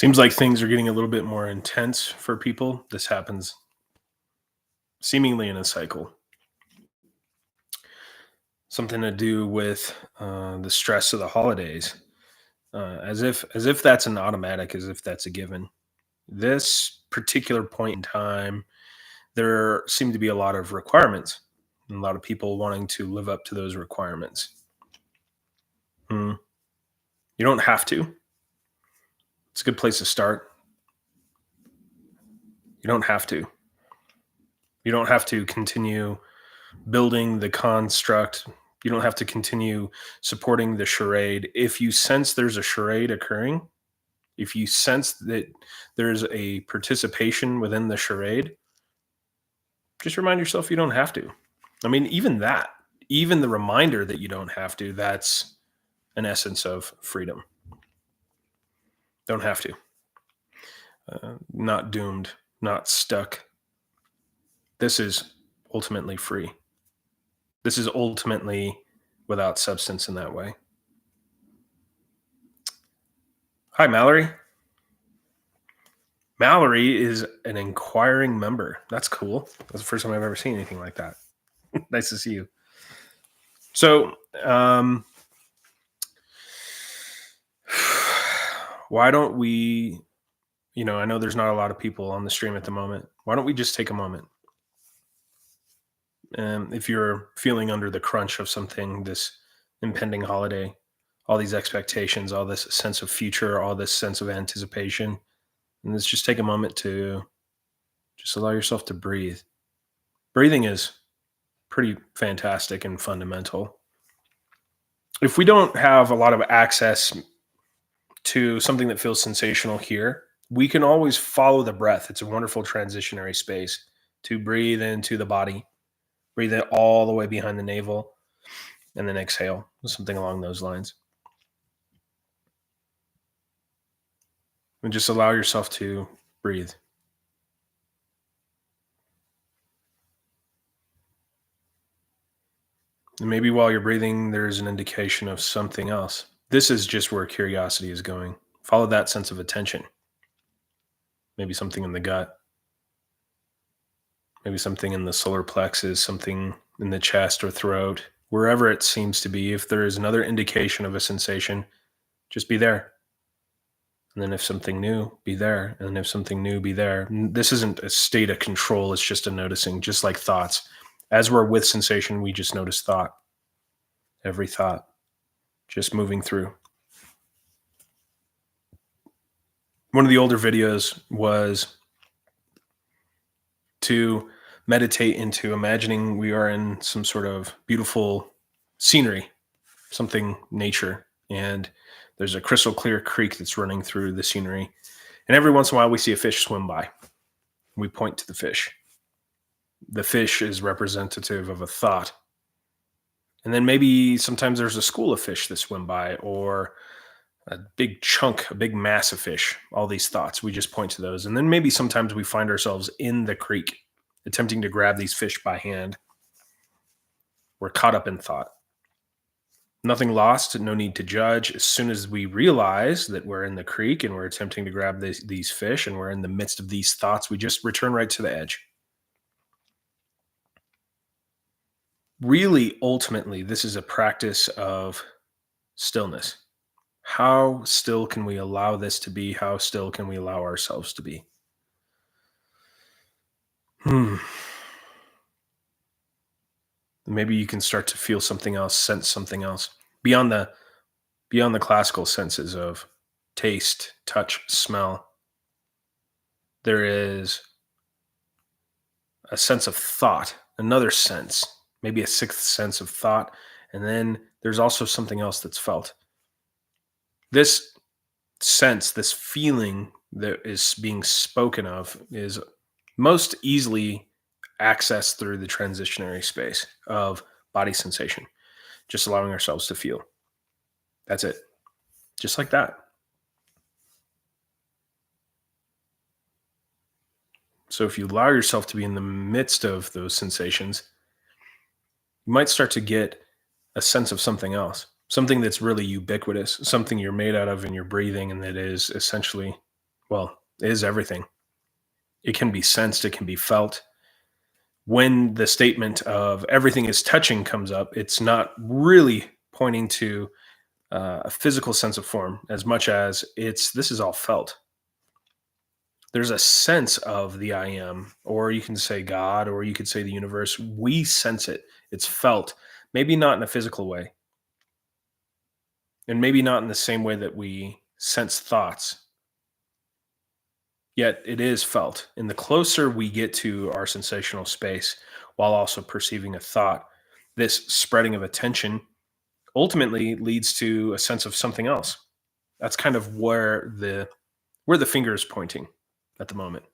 Seems like things are getting a little bit more intense for people. This happens seemingly in a cycle. Something to do with the stress of the holidays, as if that's an automatic, as if that's a given. This particular point in time, there seem to be a lot of requirements, and a lot of people wanting to live up to those requirements. Hmm. You don't have to. It's a good place to start. You don't have to. You don't have to continue building the construct. You don't have to continue supporting the charade. If you sense there's a charade occurring, if you sense that there's a participation within the charade, just remind yourself you don't have to. I mean, even that, even the reminder that you don't have to, that's an essence of freedom. Don't have to. Not doomed, not stuck. This is ultimately free. This is ultimately without substance in that way. Hi, Mallory. Mallory is an inquiring member. That's cool. That's the first time I've ever seen anything like that. Nice to see you. So, why don't we, I know there's not a lot of people on the stream at the moment. Why don't we just take a moment? If you're feeling under the crunch of something, this impending holiday, all these expectations, all this sense of future, all this sense of anticipation, and let's just take a moment to just allow yourself to breathe. Breathing is pretty fantastic and fundamental. If we don't have a lot of access to something that feels sensational here, we can always follow the breath. It's a wonderful transitionary space to breathe into the body, breathe it all the way behind the navel, and then exhale, something along those lines. And just allow yourself to breathe. And maybe while you're breathing, there's an indication of something else. This is just where curiosity is going. Follow that sense of attention. Maybe something in the gut. Maybe something in the solar plexus, something in the chest or throat, wherever it seems to be. If there is another indication of a sensation, just be there. And then if something new, be there. And if something new, be there. This isn't a state of control. It's just a noticing, just like thoughts. As we're with sensation, we just notice thought. Every thought, just moving through. One of the older videos was to meditate into imagining we are in some sort of beautiful scenery, something nature, and there's a crystal clear creek that's running through the scenery. And every once in a while we see a fish swim by. We point to the fish. The fish is representative of a thought. And then maybe sometimes there's a school of fish that swim by, or a big chunk, a big mass of fish, all these thoughts. We just point to those. And then maybe sometimes we find ourselves in the creek attempting to grab these fish by hand. We're caught up in thought. Nothing lost, no need to judge. As soon as we realize that we're in the creek and we're attempting to grab these fish and we're in the midst of these thoughts, we just return right to the edge. Really, ultimately, this is a practice of stillness. How still can we allow this to be? How still can we allow ourselves to be? Maybe you can start to feel something else, sense something else beyond the classical senses of taste, touch, smell. There is a sense of thought, another sense, maybe a sixth sense of thought, and then there's also something else that's felt. This sense, this feeling that is being spoken of is most easily accessed through the transitionary space of body sensation, just allowing ourselves to feel. That's it. Just like that. So if you allow yourself to be in the midst of those sensations, you might start to get a sense of something else, something that's really ubiquitous, something you're made out of in your breathing, and that is essentially well, is everything. It can be sensed, it can be felt. When the statement of everything is touching comes up, it's not really pointing to a physical sense of form as much as this is all felt. There's a sense of the I am, or you can say God, or you could say the universe. We sense it. It's felt, maybe not in a physical way, and maybe not in the same way that we sense thoughts, yet it is felt. And the closer we get to our sensational space while also perceiving a thought, this spreading of attention ultimately leads to a sense of something else. That's kind of where the finger is pointing at the moment.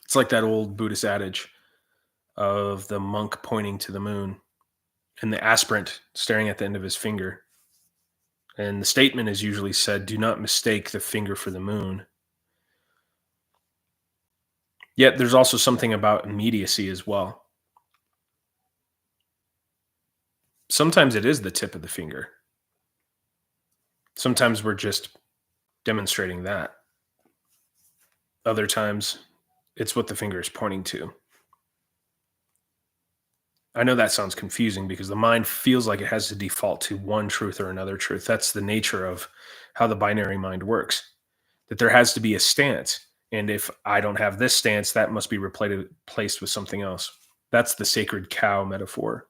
It's like that old Buddhist adage of the monk pointing to the moon and the aspirant staring at the end of his finger. And the statement is usually said, do not mistake the finger for the moon. Yet there's also something about immediacy as well. Sometimes it is the tip of the finger. Sometimes we're just demonstrating that. Other times it's what the finger is pointing to. I know that sounds confusing because the mind feels like it has to default to one truth or another truth. That's the nature of how the binary mind works, that there has to be a stance. And if I don't have this stance, that must be replaced with something else. That's the sacred cow metaphor.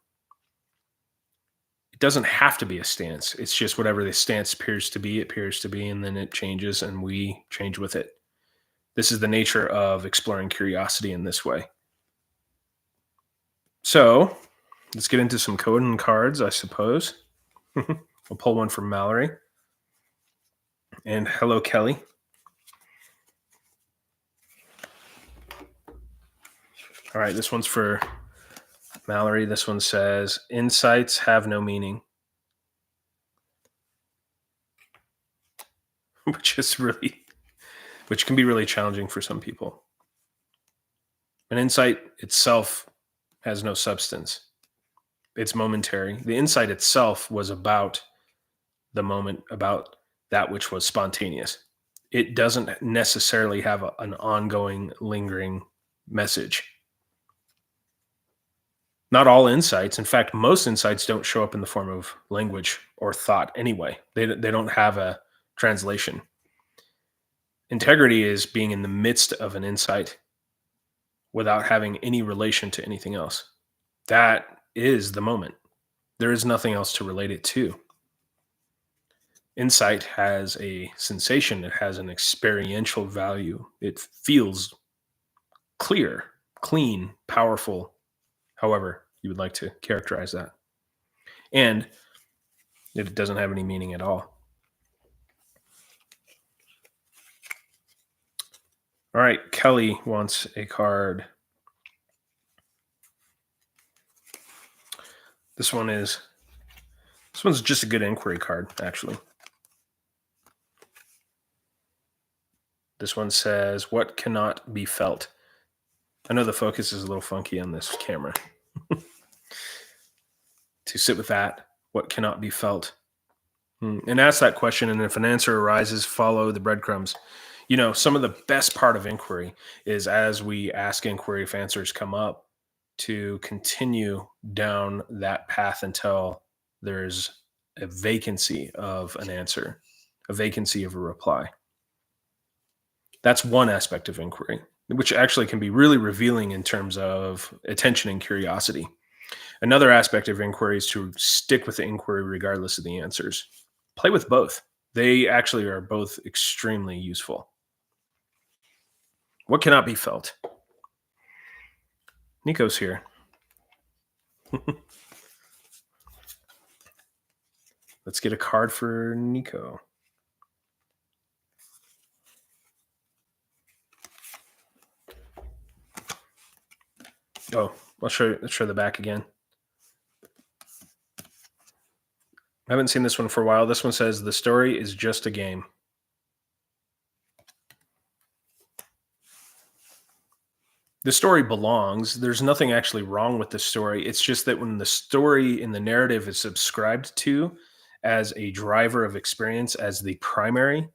It doesn't have to be a stance. It's just whatever the stance appears to be, and then it changes and we change with it. This is the nature of exploring curiosity in this way. So let's get into some Koan cards, I suppose. We'll pull one from Mallory. And hello, Kelly. All right, this one's for Mallory. This one says, insights have no meaning. Which can be really challenging for some people. An insight itself has no substance. It's momentary. The insight itself was about the moment, about that which was spontaneous. It doesn't necessarily have an ongoing, lingering message. Not all insights, in fact, most insights don't show up in the form of language or thought anyway. They don't have a translation. Integrity is being in the midst of an insight without having any relation to anything else. That is the moment. There is nothing else to relate it to. Insight has a sensation. It has an experiential value. It feels clear, clean, powerful, however you would like to characterize that. And it doesn't have any meaning at all. All right, Kelly wants a card. This one's just a good inquiry card, actually. This one says, what cannot be felt? I know the focus is a little funky on this camera. To sit with that, what cannot be felt? And ask that question, and if an answer arises, follow the breadcrumbs. You know, some of the best part of inquiry is as we ask inquiry, if answers come up, to continue down that path until there's a vacancy of an answer, a vacancy of a reply. That's one aspect of inquiry, which actually can be really revealing in terms of attention and curiosity. Another aspect of inquiry is to stick with the inquiry regardless of the answers. Play with both. They actually are both extremely useful. What cannot be felt? Nico's here. Let's get a card for Nico. Oh, let's show the back again. I haven't seen this one for a while. This one says, the story is just a game. The story belongs. There's nothing actually wrong with the story. It's just that when the story in the narrative is subscribed to as a driver of experience, as the primary,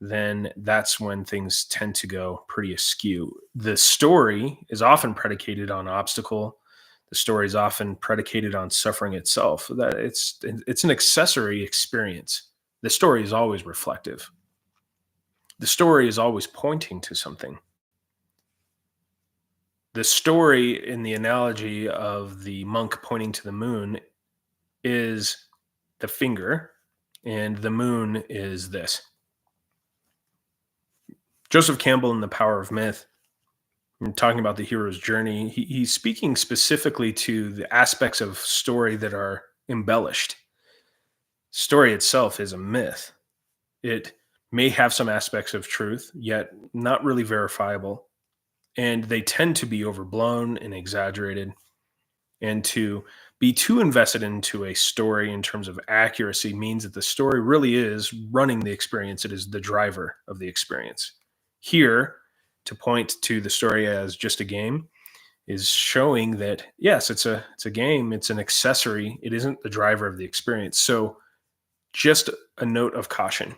then that's when things tend to go pretty askew. The story is often predicated on obstacle. The story is often predicated on suffering itself. That it's an accessory experience. The story is always reflective. The story is always pointing to something. The story, in the analogy of the monk pointing to the moon, is the finger, and the moon is this. Joseph Campbell in The Power of Myth, talking about the hero's journey, he's speaking specifically to the aspects of story that are embellished. Story itself is a myth. It may have some aspects of truth, yet not really verifiable. And they tend to be overblown and exaggerated. And to be too invested into a story in terms of accuracy means that the story really is running the experience. It is the driver of the experience. Here, to point to the story as just a game is showing that, yes, it's a game. It's an accessory. It isn't the driver of the experience. So just a note of caution.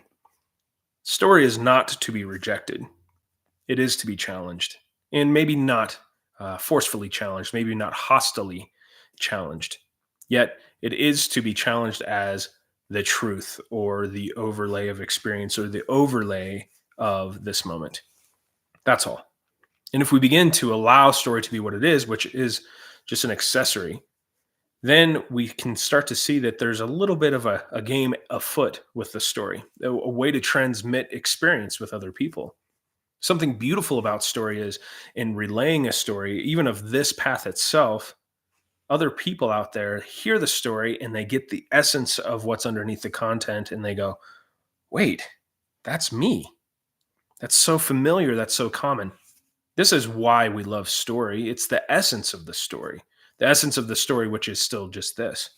Story is not to be rejected. It is to be challenged, and maybe not forcefully challenged, maybe not hostilely challenged. Yet it is to be challenged as the truth or the overlay of experience or the overlay of this moment. That's all. And if we begin to allow story to be what it is, which is just an accessory, then we can start to see that there's a little bit of a game afoot with the story, a way to transmit experience with other people. Something beautiful about story is in relaying a story, even of this path itself, other people out there hear the story and they get the essence of what's underneath the content and they go, wait, that's me. That's so familiar. That's so common. This is why we love story. It's the essence of the story. The essence of the story, which is still just this.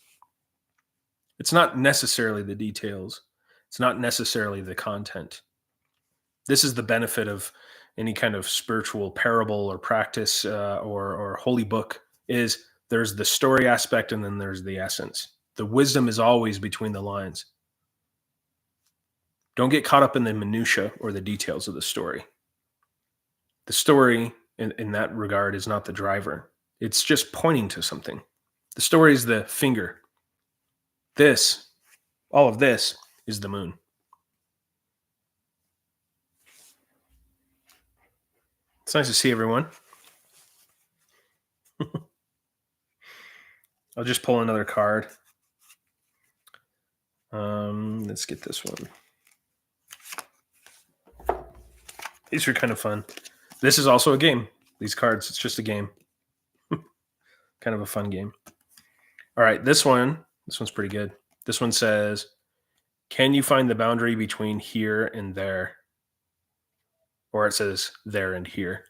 It's not necessarily the details. It's not necessarily the content. This is the benefit of any kind of spiritual parable or practice or holy book is there's the story aspect and then there's the essence. The wisdom is always between the lines. Don't get caught up in the minutia or the details of the story. The story in that regard is not the driver. It's just pointing to something. The story is the finger. All of this is the moon. It's nice to see everyone. I'll just pull another card. Let's get this one. These are kind of fun. This is also a game. These cards, it's just a game. Kind of a fun game. All right, this one's pretty good. This one says, can you find the boundary between here and there? Or it says there and here.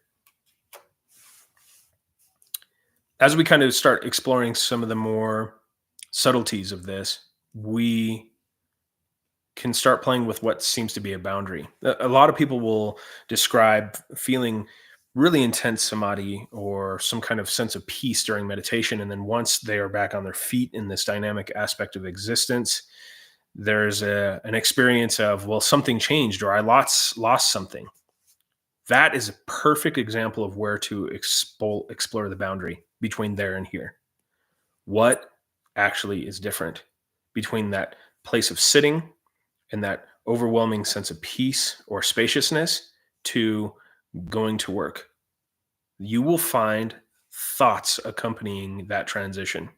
As we kind of start exploring some of the more subtleties of this, we can start playing with what seems to be a boundary. A lot of people will describe feeling really intense samadhi or some kind of sense of peace during meditation. And then once they are back on their feet in this dynamic aspect of existence, there's an experience of, well, something changed or I lost something. That is a perfect example of where to explore the boundary between there and here. What actually is different between that place of sitting and that overwhelming sense of peace or spaciousness to going to work? You will find thoughts accompanying that transition.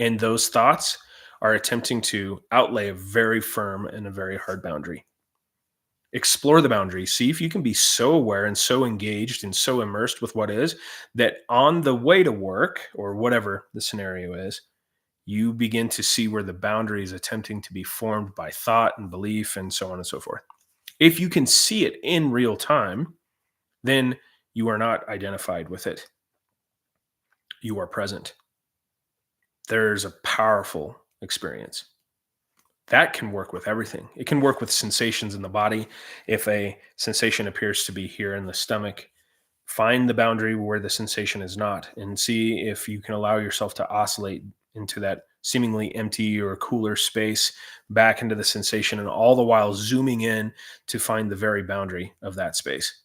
And those thoughts are attempting to outlay a very firm and a very hard boundary. Explore the boundary. See if you can be so aware and so engaged and so immersed with what is that on the way to work or whatever the scenario is, you begin to see where the boundary is attempting to be formed by thought and belief and so on and so forth. If you can see it in real time, then you are not identified with it. You are present. There's a powerful experience. That can work with everything. It can work with sensations in the body. If a sensation appears to be here in the stomach, find the boundary where the sensation is not and see if you can allow yourself to oscillate into that seemingly empty or cooler space back into the sensation, and all the while zooming in to find the very boundary of that space.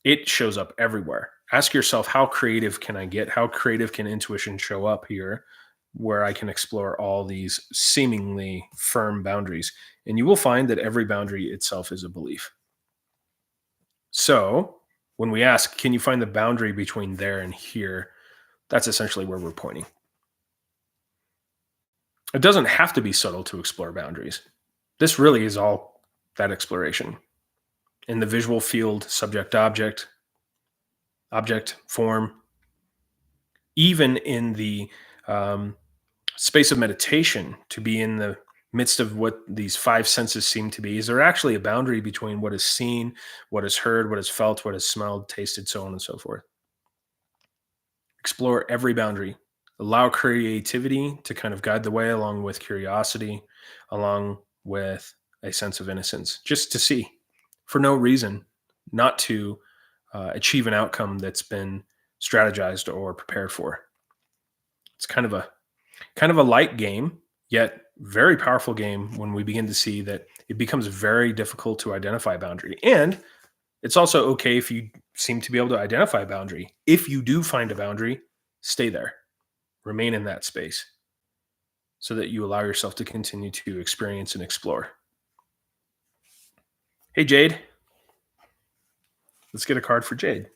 It shows up everywhere. Ask yourself, how creative can I get? How creative can intuition show up here where I can explore all these seemingly firm boundaries? And you will find that every boundary itself is a belief. So when we ask, can you find the boundary between there and here? That's essentially where we're pointing. It doesn't have to be subtle to explore boundaries. This really is all that exploration. In the visual field, subject, object, form, even in the space of meditation, to be in the midst of what these five senses seem to be, is there actually a boundary between what is seen, what is heard, what is felt, what is smelled, tasted, so on and so forth. Explore every boundary. Allow creativity to kind of guide the way, along with curiosity, along with a sense of innocence, just to see, for no reason, not to achieve an outcome that's been strategized or prepared for. It's kind of a light game, yet very powerful game when we begin to see that it becomes very difficult to identify a boundary. And it's also okay if you seem to be able to identify a boundary. If you do find a boundary, stay there. Remain in that space so that you allow yourself to continue to experience and explore. Hey, Jade. Let's get a card for Jade.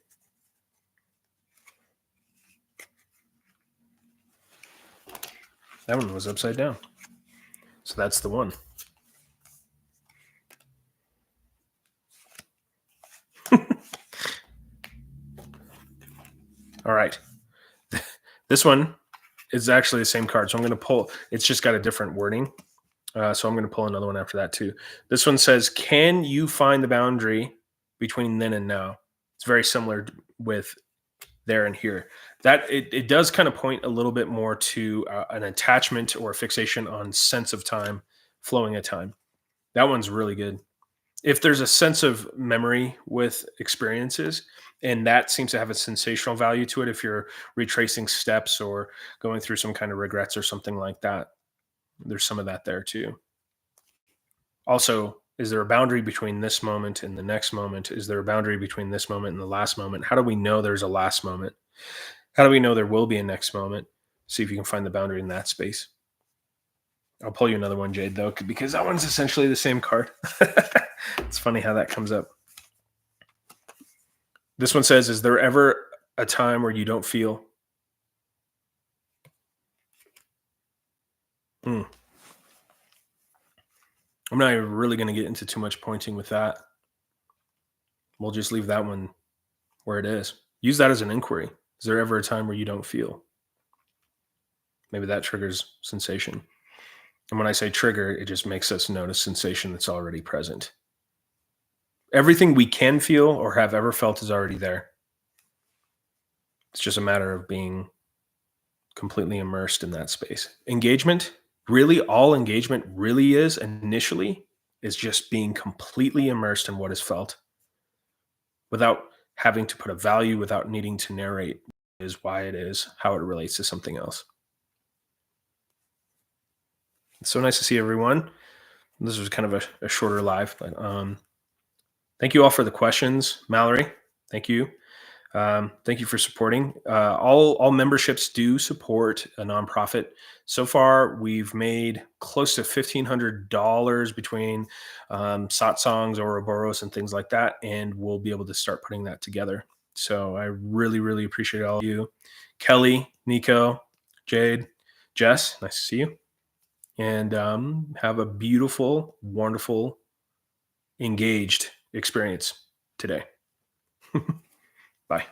That one was upside down. So that's the one. All right. This one is actually the same card. So I'm going to pull. It's just got a different wording. So I'm going to pull another one after that too. This one says, can you find the boundary between then and now? It's very similar with there and here. That it does kind of point a little bit more to an attachment or fixation on sense of time, flowing of time. That one's really good. If there's a sense of memory with experiences, and that seems to have a sensational value to it, if you're retracing steps or going through some kind of regrets or something like that, there's some of that there too. Also, is there a boundary between this moment and the next moment? Is there a boundary between this moment and the last moment? How do we know there's a last moment? How do we know there will be a next moment? See if you can find the boundary in that space. I'll pull you another one, Jade, though, because that one's essentially the same card. It's funny how that comes up. This one says, is there ever a time where you don't feel? I'm not even really going to get into too much pointing with that. We'll just leave that one where it is. Use that as an inquiry. Is there ever a time where you don't feel? Maybe that triggers sensation. And when I say trigger, it just makes us notice sensation that's already present. Everything we can feel or have ever felt is already there. It's just a matter of being completely immersed in that space. Engagement, really all engagement really is initially is just being completely immersed in what is felt without having to put a value, without needing to narrate is why it is, how it relates to something else. It's so nice to see everyone. This was kind of a shorter live, but thank you all for the questions. Mallory, thank you. Thank you for supporting. All memberships do support a nonprofit. So far, we've made close to $1,500 between satsangs, Ouroboros, and things like that, and we'll be able to start putting that together. So I really, really appreciate all of you. Kelly, Nico, Jade, Jess, nice to see you. And have a beautiful, wonderful, engaged experience today. Bye.